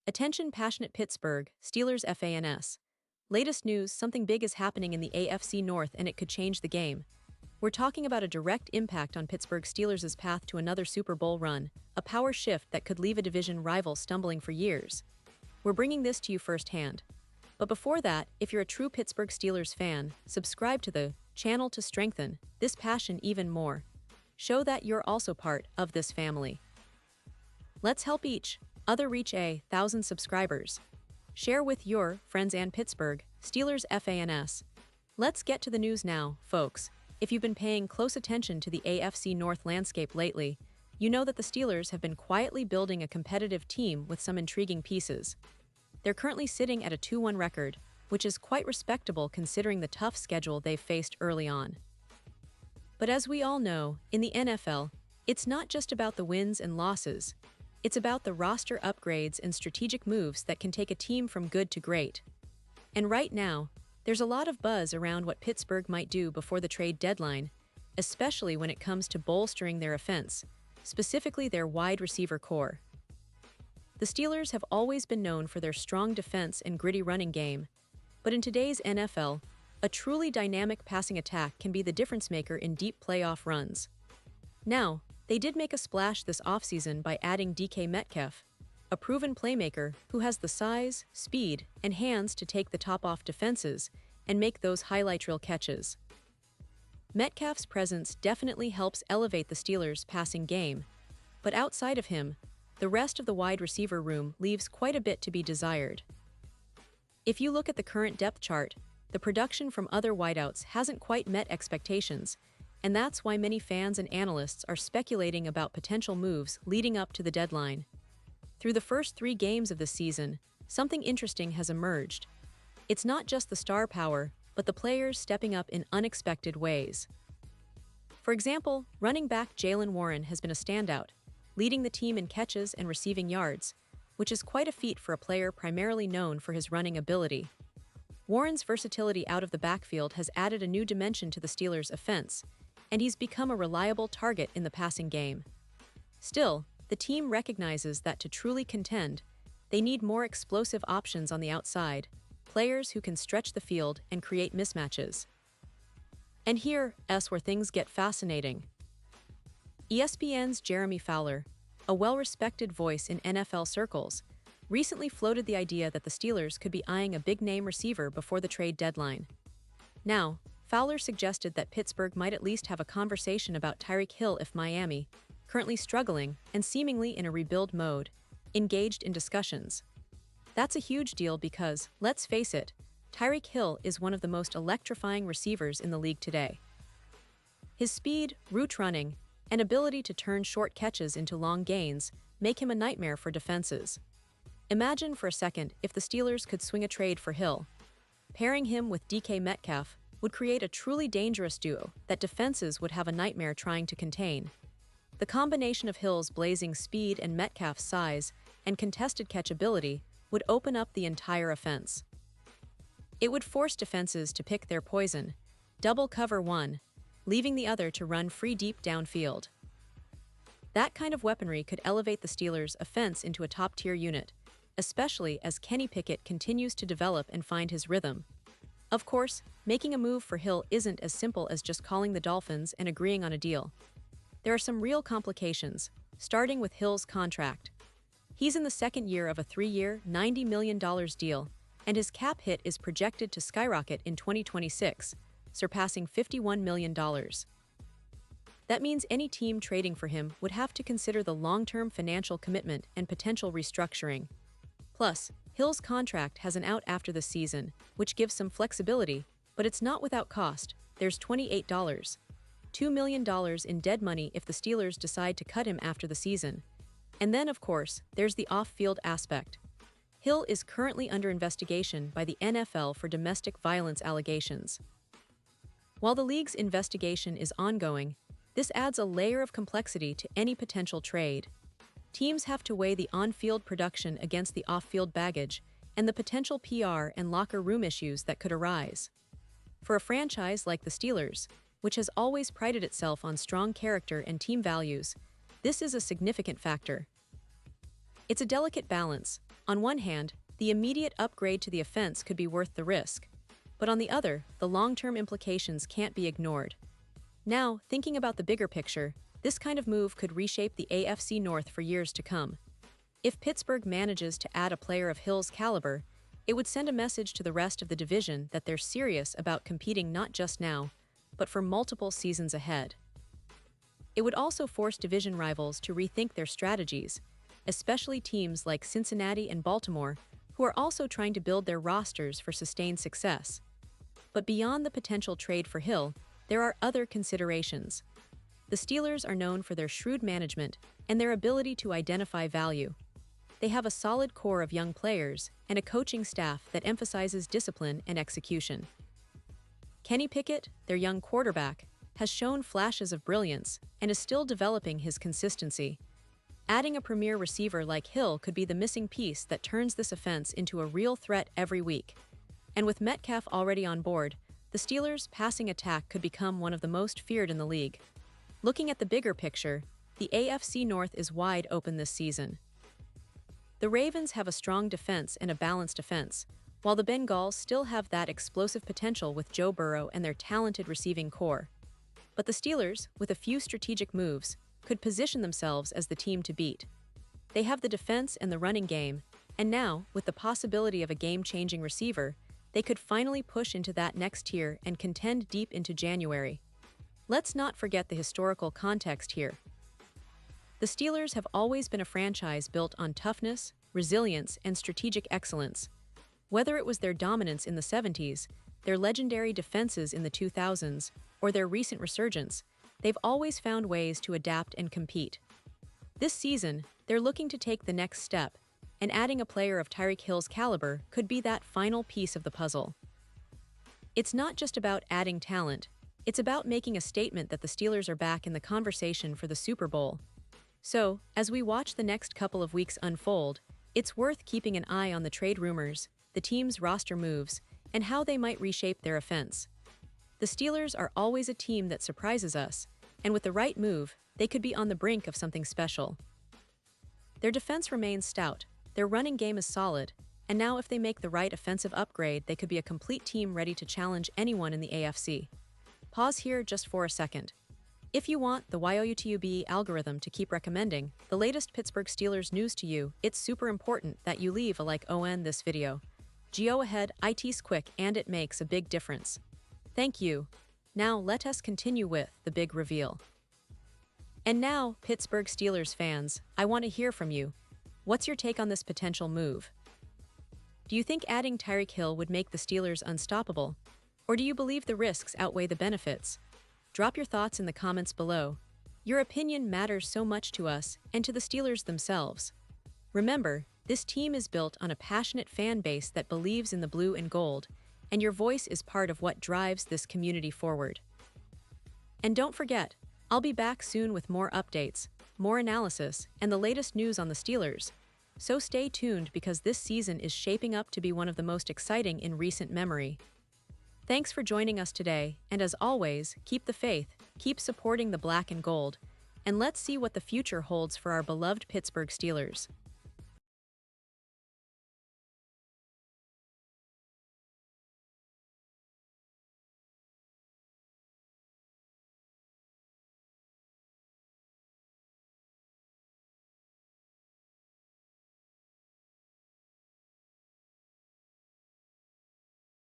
Attention passionate Pittsburgh Steelers fans. Latest news, something big is happening in the AFC North and it could change the game. We're talking about a direct impact on Pittsburgh Steelers' path to another Super Bowl run, a power shift that could leave a division rival stumbling for years. We're bringing this to you firsthand. But before that, if you're a true Pittsburgh Steelers fan, subscribe to the channel to strengthen this passion even more. Show that you're also part of this family. Let's help each other reach 1,000 subscribers. Share with your friends and Pittsburgh Steelers fans. Let's get to the news now, folks. If you've been paying close attention to the AFC North landscape lately, you know that the Steelers have been quietly building a competitive team with some intriguing pieces. They're currently sitting at a 2-1 record, which is quite respectable considering the tough schedule they've faced early on. But as we all know, in the NFL, it's not just about the wins and losses. It's about the roster upgrades and strategic moves that can take a team from good to great. And right now, there's a lot of buzz around what Pittsburgh might do before the trade deadline, especially when it comes to bolstering their offense, specifically their wide receiver core. The Steelers have always been known for their strong defense and gritty running game, but in today's NFL, a truly dynamic passing attack can be the difference maker in deep playoff runs. Now, they did make a splash this offseason by adding DK Metcalf, a proven playmaker who has the size, speed, and hands to take the top off defenses and make those highlight reel catches. Metcalf's presence definitely helps elevate the Steelers' passing game, but outside of him, the rest of the wide receiver room leaves quite a bit to be desired. If you look at the current depth chart, the production from other wideouts hasn't quite met expectations, and that's why many fans and analysts are speculating about potential moves leading up to the deadline. Through the first 3 games of the season, something interesting has emerged. It's not just the star power, but the players stepping up in unexpected ways. For example, running back Jaylen Warren has been a standout, leading the team in catches and receiving yards, which is quite a feat for a player primarily known for his running ability. Warren's versatility out of the backfield has added a new dimension to the Steelers' offense, and he's become a reliable target in the passing game. Still, the team recognizes that to truly contend, they need more explosive options on the outside, players who can stretch the field and create mismatches. And here's where things get fascinating. ESPN's Jeremy Fowler, a well-respected voice in NFL circles, recently floated the idea that the Steelers could be eyeing a big-name receiver before the trade deadline. Now, Fowler suggested that Pittsburgh might at least have a conversation about Tyreek Hill if Miami, currently struggling and seemingly in a rebuild mode, engaged in discussions. That's a huge deal because, let's face it, Tyreek Hill is one of the most electrifying receivers in the league today. His speed, route running, and ability to turn short catches into long gains make him a nightmare for defenses. Imagine for a second if the Steelers could swing a trade for Hill. Pairing him with DK Metcalf would create a truly dangerous duo that defenses would have a nightmare trying to contain. The combination of Hill's blazing speed and Metcalf's size and contested catch ability would open up the entire offense. It would force defenses to pick their poison, double cover one, leaving the other to run free deep downfield. That kind of weaponry could elevate the Steelers' offense into a top-tier unit, especially as Kenny Pickett continues to develop and find his rhythm. Of course, making a move for Hill isn't as simple as just calling the Dolphins and agreeing on a deal. There are some real complications, starting with Hill's contract. He's in the second year of a 3-year, $90 million deal, and his cap hit is projected to skyrocket in 2026, surpassing $51 million. That means any team trading for him would have to consider the long-term financial commitment and potential restructuring. Plus, Hill's contract has an out after the season, which gives some flexibility, but it's not without cost. There's $2 million in dead money if the Steelers decide to cut him after the season. And then, of course, there's the off-field aspect. Hill is currently under investigation by the NFL for domestic violence allegations. While the league's investigation is ongoing, this adds a layer of complexity to any potential trade. Teams have to weigh the on-field production against the off-field baggage and the potential PR and locker room issues that could arise. For a franchise like the Steelers, which has always prided itself on strong character and team values, this is a significant factor. It's a delicate balance. On one hand, the immediate upgrade to the offense could be worth the risk, but on the other, the long-term implications can't be ignored. Now, thinking about the bigger picture, this kind of move could reshape the AFC North for years to come. If Pittsburgh manages to add a player of Hill's caliber, it would send a message to the rest of the division that they're serious about competing not just now, but for multiple seasons ahead. It would also force division rivals to rethink their strategies, especially teams like Cincinnati and Baltimore, who are also trying to build their rosters for sustained success. But beyond the potential trade for Hill, there are other considerations. The Steelers are known for their shrewd management and their ability to identify value. They have a solid core of young players and a coaching staff that emphasizes discipline and execution. Kenny Pickett, their young quarterback, has shown flashes of brilliance and is still developing his consistency. Adding a premier receiver like Hill could be the missing piece that turns this offense into a real threat every week. And with Metcalf already on board, the Steelers' passing attack could become one of the most feared in the league. Looking at the bigger picture, the AFC North is wide open this season. The Ravens have a strong defense and a balanced offense, while the Bengals still have that explosive potential with Joe Burrow and their talented receiving core. But the Steelers, with a few strategic moves, could position themselves as the team to beat. They have the defense and the running game, and now, with the possibility of a game-changing receiver, they could finally push into that next tier and contend deep into January. Let's not forget the historical context here. The Steelers have always been a franchise built on toughness, resilience, and strategic excellence. Whether it was their dominance in the 70s, their legendary defenses in the 2000s, or their recent resurgence, they've always found ways to adapt and compete. This season, they're looking to take the next step, and adding a player of Tyreek Hill's caliber could be that final piece of the puzzle. It's not just about adding talent, it's about making a statement that the Steelers are back in the conversation for the Super Bowl. So, as we watch the next couple of weeks unfold, it's worth keeping an eye on the trade rumors, the team's roster moves, and how they might reshape their offense. The Steelers are always a team that surprises us, and with the right move, they could be on the brink of something special. Their defense remains stout, their running game is solid, and now if they make the right offensive upgrade, they could be a complete team ready to challenge anyone in the AFC. Pause here just for a second. If you want the YOUTUB algorithm to keep recommending the latest Pittsburgh Steelers news to you, it's super important that you leave a like on this video. Go ahead, it's quick and it makes a big difference. Thank you. Now let us continue with the big reveal. And now, Pittsburgh Steelers fans, I want to hear from you. What's your take on this potential move? Do you think adding Tyreek Hill would make the Steelers unstoppable? Or do you believe the risks outweigh the benefits? Drop your thoughts in the comments below. Your opinion matters so much to us and to the Steelers themselves. Remember, this team is built on a passionate fan base that believes in the blue and gold, and your voice is part of what drives this community forward. And don't forget, I'll be back soon with more updates, more analysis, and the latest news on the Steelers. So stay tuned because this season is shaping up to be one of the most exciting in recent memory. Thanks for joining us today, and as always, keep the faith, keep supporting the black and gold, and let's see what the future holds for our beloved Pittsburgh Steelers.